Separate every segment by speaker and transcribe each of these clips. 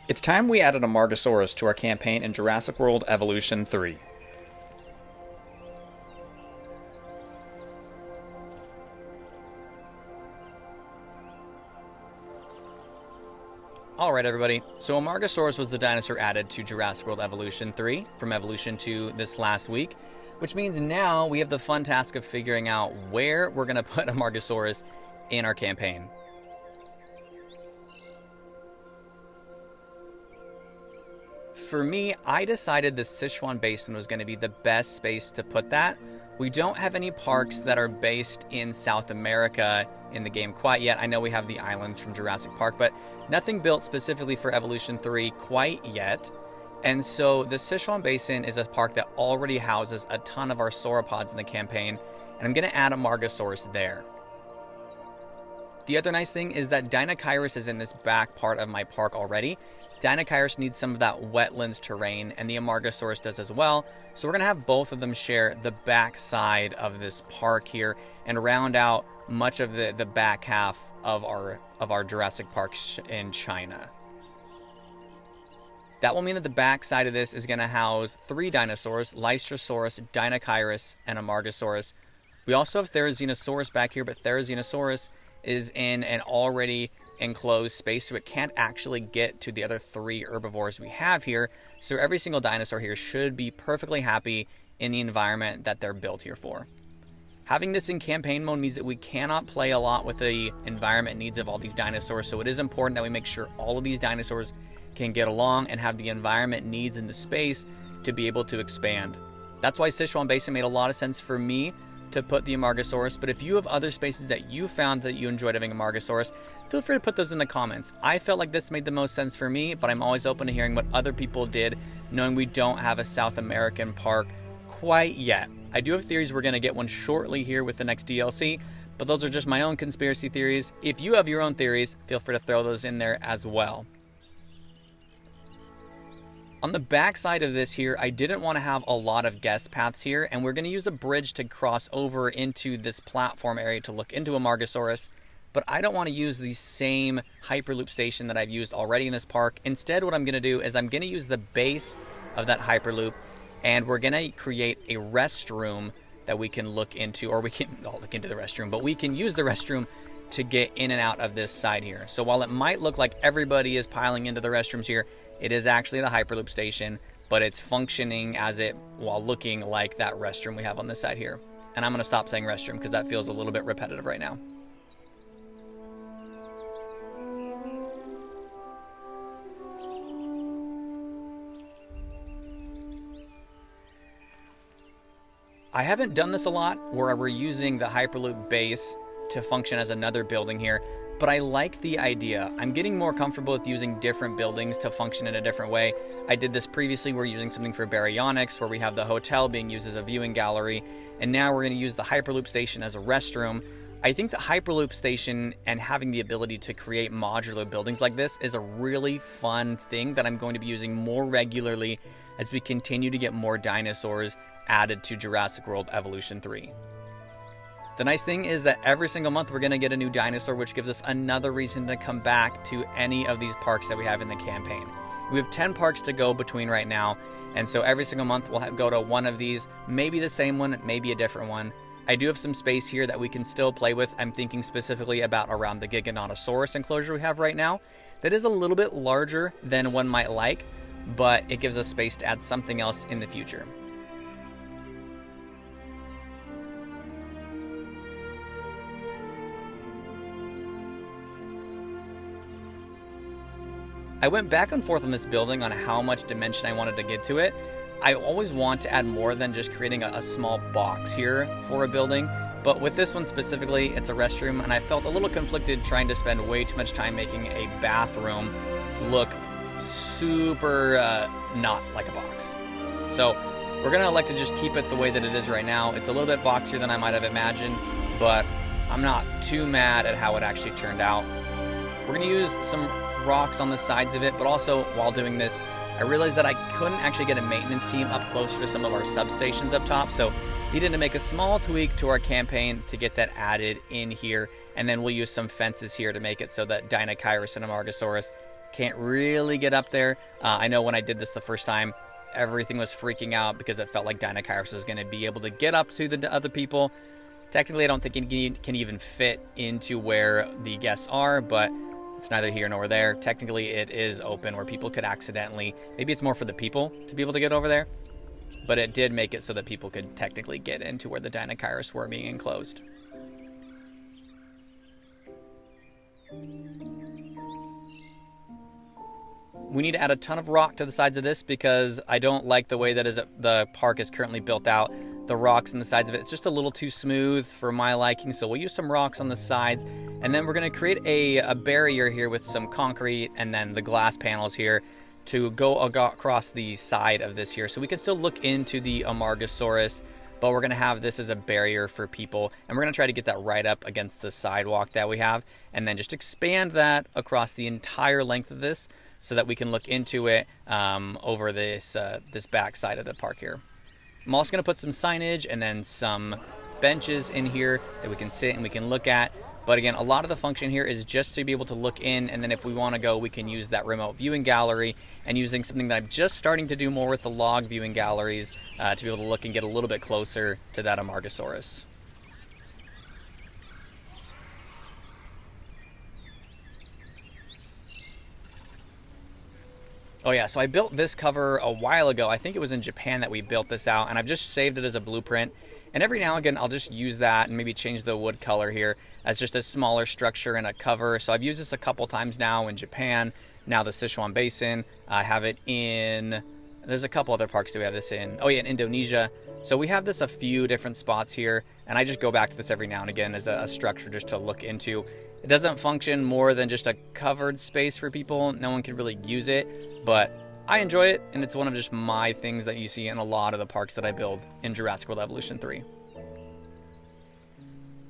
Speaker 1: It's time we added Amargasaurus to our campaign in Jurassic World Evolution 3. Alright everybody, so Amargasaurus was the dinosaur added to Jurassic World Evolution 3 from Evolution 2 this last week, which means now we have the fun task of figuring out where we're going to put Amargasaurus in our campaign. For me, I decided the Sichuan Basin was going to be the best space to put that. We don't have any parks that are based in South America in the game quite yet. I know we have the islands from Jurassic Park, but nothing built specifically for Evolution 3 quite yet. And so the Sichuan Basin is a park that already houses a ton of our sauropods in the campaign, and I'm going to add a Amargasaurus there. The other nice thing is that Deinocheirus is in this back part of my park already. Deinocheirus needs some of that wetlands terrain, and the Amargasaurus does as well. So we're going to have both of them share the back side of this park here and round out much of the back half of our Jurassic Park in China. That will mean that the back side of this is going to house 3 dinosaurs: Lystrosaurus, Deinocheirus, and Amargasaurus. We also have Therizinosaurus back here, but Therizinosaurus is in an already enclosed space, so it can't actually get to the other 3 herbivores we have here. So every single dinosaur here should be perfectly happy in the environment that they're built here for. Having this in campaign mode means that we cannot play a lot with the environment needs of all these dinosaurs, so it is important that we make sure all of these dinosaurs can get along and have the environment needs in the space to be able to expand. That's why Sichuan Basin made a lot of sense for me to put the Amargasaurus, but if you have other spaces that you found that you enjoyed having Amargasaurus, feel free to put those in the comments. I felt like this made the most sense for me, but I'm always open to hearing what other people did, knowing we don't have a South American park quite yet. I do have theories we're going to get one shortly here with the next DLC, but those are just my own conspiracy theories. If you have your own theories, feel free to throw those in there as well. On the back side of this here, I didn't want to have a lot of guest paths here, and we're going to use a bridge to cross over into this platform area to look into Amargasaurus, but I don't want to use the same Hyperloop station that I've used already in this park. Instead, what I'm going to do is I'm going to use the base of that Hyperloop, and we're going to create a restroom that we can look into, or we can not look into the restroom, but we can use the restroom to get in and out of this side here. So while it might look like everybody is piling into the restrooms here, it is actually the Hyperloop station, but it's functioning as it while looking like that restroom we have on this side here. And I'm going to stop saying restroom because that feels a little bit repetitive right now. I haven't done this a lot where we're using the Hyperloop base to function as another building here, but I like the idea. I'm getting more comfortable with using different buildings to function in a different way. I did this previously. We're using something for baryonyx where we have the hotel being used as a viewing gallery, and now we're going to use the Hyperloop station as a restroom. I think the Hyperloop station and having the ability to create modular buildings like this is a really fun thing that I'm going to be using more regularly as we continue to get more dinosaurs added to Jurassic World Evolution 3. The nice thing is that every single month we're going to get a new dinosaur, which gives us another reason to come back to any of these parks that we have in the campaign. We have 10 parks to go between right now, and so every single month we'll go to one of these, maybe the same one, maybe a different one. I do have some space here that we can still play with. I'm thinking specifically about around the Giganotosaurus enclosure we have right now. That is a little bit larger than one might like, but it gives us space to add something else in the future. I went back and forth on this building on how much dimension I wanted to get to it. I always want to add more than just creating a small box here for a building, but with this one specifically, it's a restroom, and I felt a little conflicted trying to spend way too much time making a bathroom look super not like a box. So we're going to elect to just keep it the way that it is right now. It's a little bit boxier than I might have imagined, but I'm not too mad at how it actually turned out. We're going to use some rocks on the sides of it, but also while doing this, I realized that I couldn't actually get a maintenance team up closer to some of our substations up top, so needed to make a small tweak to our campaign to get that added in here, and then we'll use some fences here to make it so that Deinocheirus and Amargasaurus Can't really get up there. I know when I did this the first time, everything was freaking out because it felt like Dinochirus was going to be able to get up to the other people. Technically, I don't think it can even fit into where the guests are, but it's neither here nor there. Technically, it is open where people could accidentally... Maybe it's more for the people to be able to get over there, but it did make it so that people could technically get into where the Dinochirus were being enclosed. We need to add a ton of rock to the sides of this because I don't like the way that the park is currently built out. The rocks on the sides of it, it's just a little too smooth for my liking, so we'll use some rocks on the sides, and then we're going to create a barrier here with some concrete and then the glass panels here to go across the side of this here, so we can still look into the Amargasaurus, but we're going to have this as a barrier for people, and we're going to try to get that right up against the sidewalk that we have, and then just expand that across the entire length of this so that we can look into it over this back side of the park here. I'm also going to put some signage and then some benches in here that we can sit and we can look at. But again, a lot of the function here is just to be able to look in, and then if we want to go, we can use that remote viewing gallery, and using something that I'm just starting to do more with the log viewing galleries to be able to look and get a little bit closer to that Amargasaurus. Oh yeah, so I built this cover a while ago. I think it was in Japan that we built this out, and I've just saved it as a blueprint. And every now and again, I'll just use that and maybe change the wood color here as just a smaller structure and a cover. So I've used this a couple times now in Japan, now the Sichuan Basin. I have it in, there's a couple other parks that we have this in. Oh yeah, in Indonesia. So we have this a few different spots here, and I just go back to this every now and again as a structure just to look into. It doesn't function more than just a covered space for people. No one can really use it, but I enjoy it, and it's one of just my things that you see in a lot of the parks that I build in Jurassic World Evolution 3.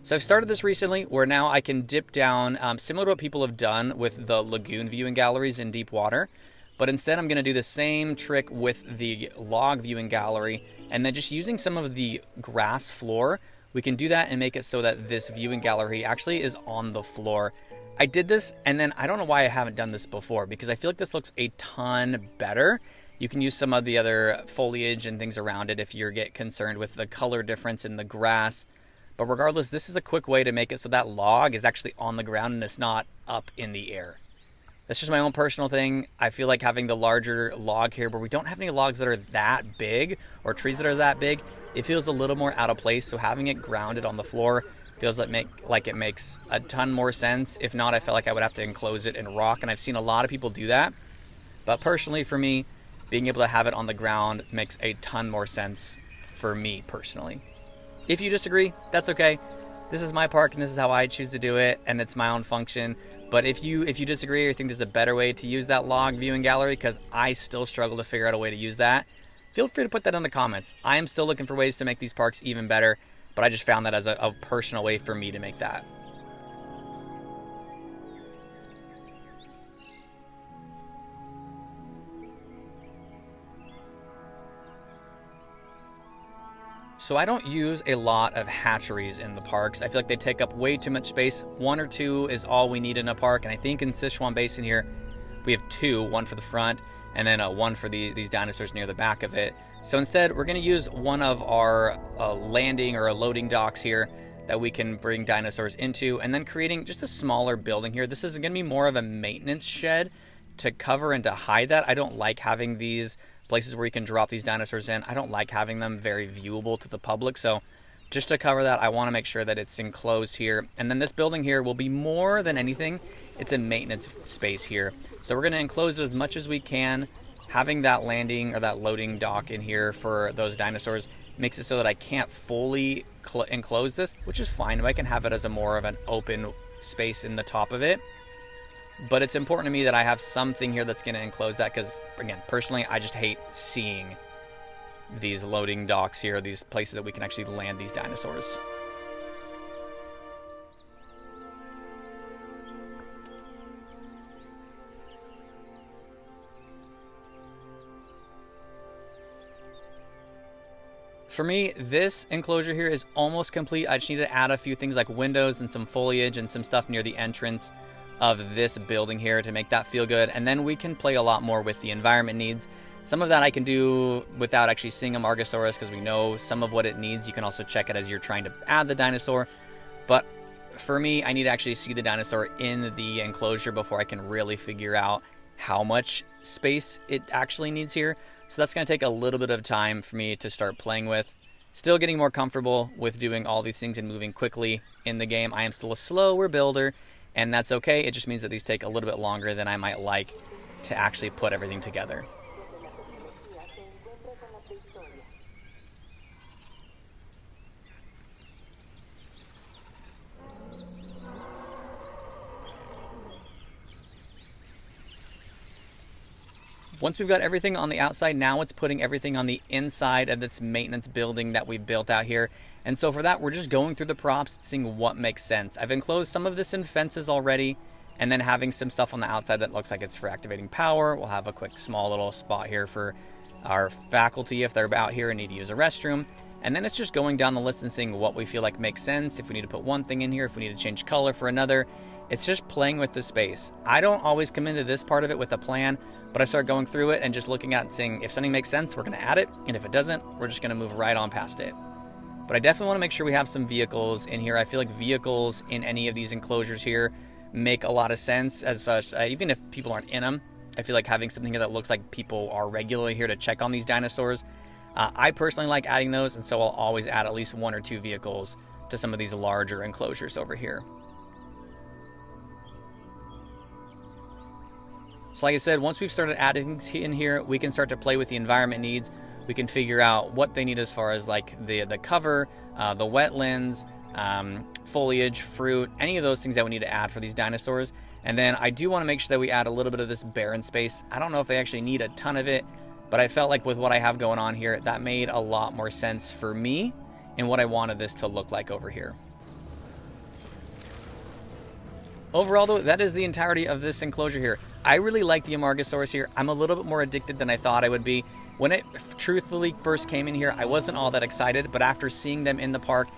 Speaker 1: So I've started this recently where now I can dip down, similar to what people have done with the lagoon viewing galleries in deep water, but instead I'm going to do the same trick with the log viewing gallery, and then just using some of the grass floor, we can do that and make it so that this viewing gallery actually is on the floor. I did this, and then I don't know why I haven't done this before, because I feel like this looks a ton better. You can use some of the other foliage and things around it if you get concerned with the color difference in the grass. But regardless, this is a quick way to make it so that log is actually on the ground and it's not up in the air. That's just my own personal thing. I feel like having the larger log here, where we don't have any logs that are that big or trees that are that big, it feels a little more out of place. So having it grounded on the floor feels like it makes a ton more sense. If not, I felt like I would have to enclose it in rock, and I've seen a lot of people do that. But personally, for me, being able to have it on the ground makes a ton more sense for me personally. If you disagree, that's okay. This is my park, and this is how I choose to do it, and it's my own function. But if you disagree or think there's a better way to use that log viewing gallery, because I still struggle to figure out a way to use that, feel free to put that in the comments. I am still looking for ways to make these parks even better, but I just found that as a personal way for me to make that. So I don't use a lot of hatcheries in the parks. I feel like they take up way too much space. 1 or 2 is all we need in a park, and I think in Sichuan Basin here, we have 2, one for the front, and then one for these dinosaurs near the back of it. So instead, we're going to use one of our landing or loading docks here that we can bring dinosaurs into, and then creating just a smaller building here. This is going to be more of a maintenance shed to cover and to hide that. I don't like having these places where you can drop these dinosaurs in. I don't like having them very viewable to the public, so just to cover that, I want to make sure that it's enclosed here. And then this building here will be more than anything, it's a maintenance space here. So we're going to enclose it as much as we can. Having that landing or that loading dock in here for those dinosaurs makes it so that I can't fully enclose this, which is fine. I can have it as a more of an open space in the top of it. But it's important to me that I have something here that's going to enclose that, because, again, personally, I just hate seeing these loading docks here, these places that we can actually land these dinosaurs. For me, this enclosure here is almost complete. I just need to add a few things like windows and some foliage and some stuff near the entrance. of this building here to make that feel good, and then we can play a lot more with the environment needs. Some of that I can do without actually seeing Amargasaurus because we know some of what it needs. You can also check it as you're trying to add the dinosaur, but for me, I need to actually see the dinosaur in the enclosure before I can really figure out how much space it actually needs here. So that's going to take a little bit of time for me to start playing with. Still getting more comfortable with doing all these things and moving quickly in the game. I am still a slower builder, and that's okay. It just means that these take a little bit longer than I might like to actually put everything together. Once we've got everything on the outside, now it's putting everything on the inside of this maintenance building that we built out here. And so for that, we're just going through the props, seeing what makes sense. I've enclosed some of this in fences already, and then having some stuff on the outside that looks like it's for activating power. We'll have a quick small little spot here for our faculty if they're out here and need to use a restroom. And then it's just going down the list and seeing what we feel like makes sense. If we need to put one thing in here, if we need to change color for another. It's just playing with the space. I don't always come into this part of it with a plan, but I start going through it and just looking at it and saying, if something makes sense, we're going to add it. And if it doesn't, we're just going to move right on past it. But I definitely want to make sure we have some vehicles in here. I feel like vehicles in any of these enclosures here make a lot of sense as such. Even if people aren't in them, I feel like having something here that looks like people are regularly here to check on these dinosaurs. I personally like adding those, and so I'll always add at least 1 or 2 vehicles to some of these larger enclosures over here. So like I said, once we've started adding things in here, we can start to play with the environment needs. We can figure out what they need as far as like the cover, the wetlands, foliage, fruit, any of those things that we need to add for these dinosaurs. And then I do want to make sure that we add a little bit of this barren space. I don't know if they actually need a ton of it, but I felt like with what I have going on here, that made a lot more sense for me and what I wanted this to look like over here. Overall, though, that is the entirety of this enclosure here. I really like the Amargasaurus here. I'm a little bit more addicted than I thought I would be. When it truthfully first came in here, I wasn't all that excited, but after seeing them in the park,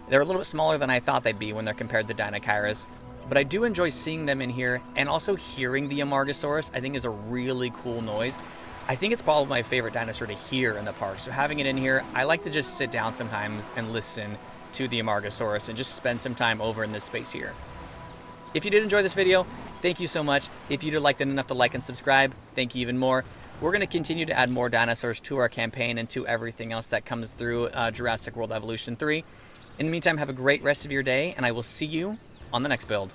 Speaker 1: they're a little bit smaller than I thought they'd be when they're compared to Dinochirus. But I do enjoy seeing them in here, and also hearing the Amargasaurus, I think is a really cool noise. I think it's probably my favorite dinosaur to hear in the park, so having it in here, I like to just sit down sometimes and listen to the Amargasaurus and just spend some time over in this space here. If you did enjoy this video, thank you so much. If you did like it enough to like and subscribe, thank you even more. We're going to continue to add more dinosaurs to our campaign and to everything else that comes through Jurassic World Evolution 3. In the meantime, have a great rest of your day, and I will see you on the next build.